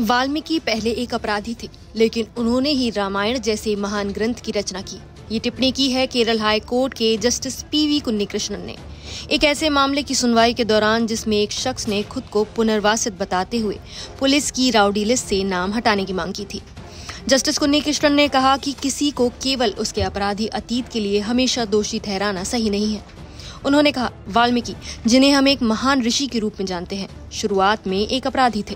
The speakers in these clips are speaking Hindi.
वाल्मीकि पहले एक अपराधी थे, लेकिन उन्होंने ही रामायण जैसे महान ग्रंथ की रचना की। ये टिप्पणी की है केरल हाई कोर्ट के जस्टिस पीवी कुन्नीकृष्णन ने एक ऐसे मामले की सुनवाई के दौरान जिसमें एक शख्स ने खुद को पुनर्वासित बताते हुए पुलिस की राउडी लिस्ट से नाम हटाने की मांग की थी। जस्टिस कुन्नीकृष्णन ने कहा कि किसी को केवल उसके अपराधी अतीत के लिए हमेशा दोषी ठहराना सही नहीं है। उन्होंने कहा, वाल्मीकि, जिन्हें हम एक महान ऋषि के रूप में जानते हैं, शुरुआत में एक अपराधी थे,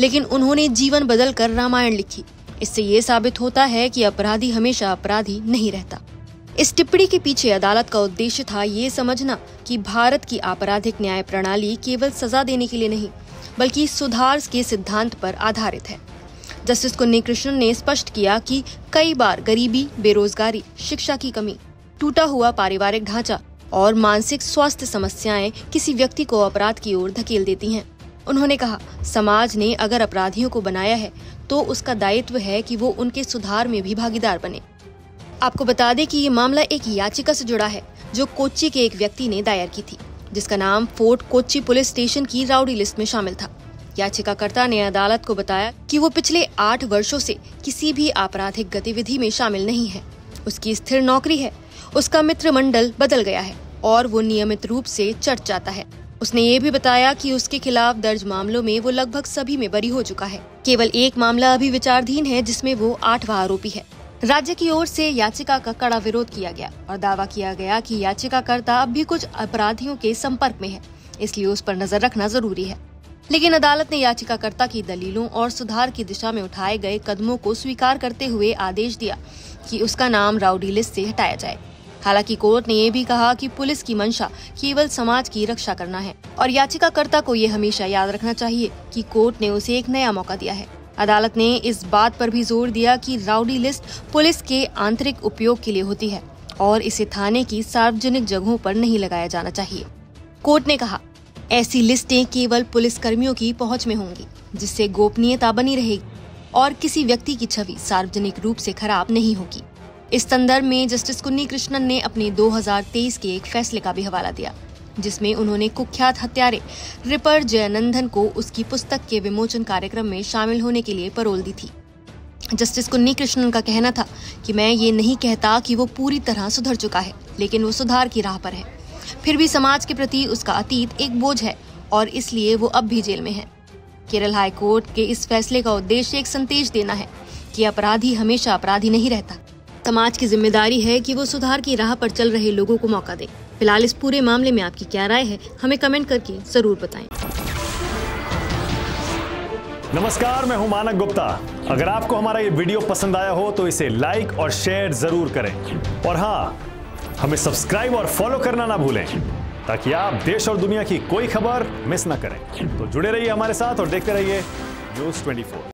लेकिन उन्होंने जीवन बदलकर रामायण लिखी। इससे ये साबित होता है कि अपराधी हमेशा अपराधी नहीं रहता। इस टिप्पणी के पीछे अदालत का उद्देश्य था ये समझना कि भारत की आपराधिक न्याय प्रणाली केवल सजा देने के लिए नहीं, बल्कि सुधार के सिद्धांत पर आधारित है। जस्टिस कुन्नीकृष्णन ने स्पष्ट किया कि कई बार गरीबी, बेरोजगारी, शिक्षा की कमी, टूटा हुआ पारिवारिक ढांचा और मानसिक स्वास्थ्य समस्याएं किसी व्यक्ति को अपराध की ओर धकेल देती हैं। उन्होंने कहा, समाज ने अगर अपराधियों को बनाया है तो उसका दायित्व है कि वो उनके सुधार में भी भागीदार बने। आपको बता दें कि ये मामला एक याचिका से जुड़ा है जो कोच्चि के एक व्यक्ति ने दायर की थी, जिसका नाम फोर्ट कोच्चि पुलिस स्टेशन की राउडी लिस्ट में शामिल था। याचिकाकर्ता ने अदालत को बताया कि वो पिछले 8 वर्षों से किसी भी आपराधिक गतिविधि में शामिल नहीं है। उसकी स्थिर नौकरी है, उसका मित्र मंडल बदल गया है और वो नियमित रूप से चर्च जाता है। उसने ये भी बताया कि उसके खिलाफ दर्ज मामलों में वो लगभग सभी में बरी हो चुका है। केवल एक मामला अभी विचाराधीन है, जिसमें वो 8वां आरोपी है। राज्य की ओर से याचिका का कड़ा विरोध किया गया और दावा किया गया कि याचिकाकर्ता अब भी कुछ अपराधियों के संपर्क में है, इसलिए उस पर नजर रखना जरूरी है। लेकिन अदालत ने याचिकाकर्ता की दलीलों और सुधार की दिशा में उठाए गए कदमों को स्वीकार करते हुए आदेश दिया कि उसका नाम राउडी लिस्ट से हटाया जाए। हालांकि कोर्ट ने यह भी कहा कि पुलिस की मंशा केवल समाज की रक्षा करना है और याचिकाकर्ता को ये हमेशा याद रखना चाहिए कि कोर्ट ने उसे एक नया मौका दिया है। अदालत ने इस बात पर भी जोर दिया कि राउडी लिस्ट पुलिस के आंतरिक उपयोग के लिए होती है और इसे थाने की सार्वजनिक जगहों पर नहीं लगाया जाना चाहिए। कोर्ट ने कहा, ऐसी लिस्टें केवल पुलिस कर्मियों की पहुंच में होंगी, जिससे गोपनीयता बनी रहेगी और किसी व्यक्ति की छवि सार्वजनिक रूप से खराब नहीं होगी। इस संदर्भ में जस्टिस कुन्नीकृष्णन ने अपने 2023 के एक फैसले का भी हवाला दिया, जिसमें उन्होंने कुख्यात हत्यारे रिपर जयानंदन को उसकी पुस्तक के विमोचन कार्यक्रम में शामिल होने के लिए पैरोल दी थी। जस्टिस कुन्नीकृष्णन का कहना था कि मैं ये नहीं कहता कि वो पूरी तरह सुधर चुका है, लेकिन वो सुधार की राह पर है। फिर भी समाज के प्रति उसका अतीत एक बोझ है और इसलिए वो अब भी जेल में है। केरल हाई कोर्ट के इस फैसले का उद्देश्य एक संदेश देना है कि अपराधी हमेशा अपराधी नहीं रहता। समाज की जिम्मेदारी है कि वो सुधार की राह पर चल रहे लोगों को मौका दे। फिलहाल इस पूरे मामले में आपकी क्या राय है, हमें कमेंट करके जरूर बताएं। नमस्कार, मैं हूं मानक गुप्ता। अगर आपको हमारा ये वीडियो पसंद आया हो तो इसे लाइक और शेयर जरूर करें और हाँ, हमें सब्सक्राइब और फॉलो करना ना भूलें ताकि आप देश और दुनिया की कोई खबर मिस ना करें। तो जुड़े रहिए हमारे साथ और देखते रहिए न्यूज़ 24।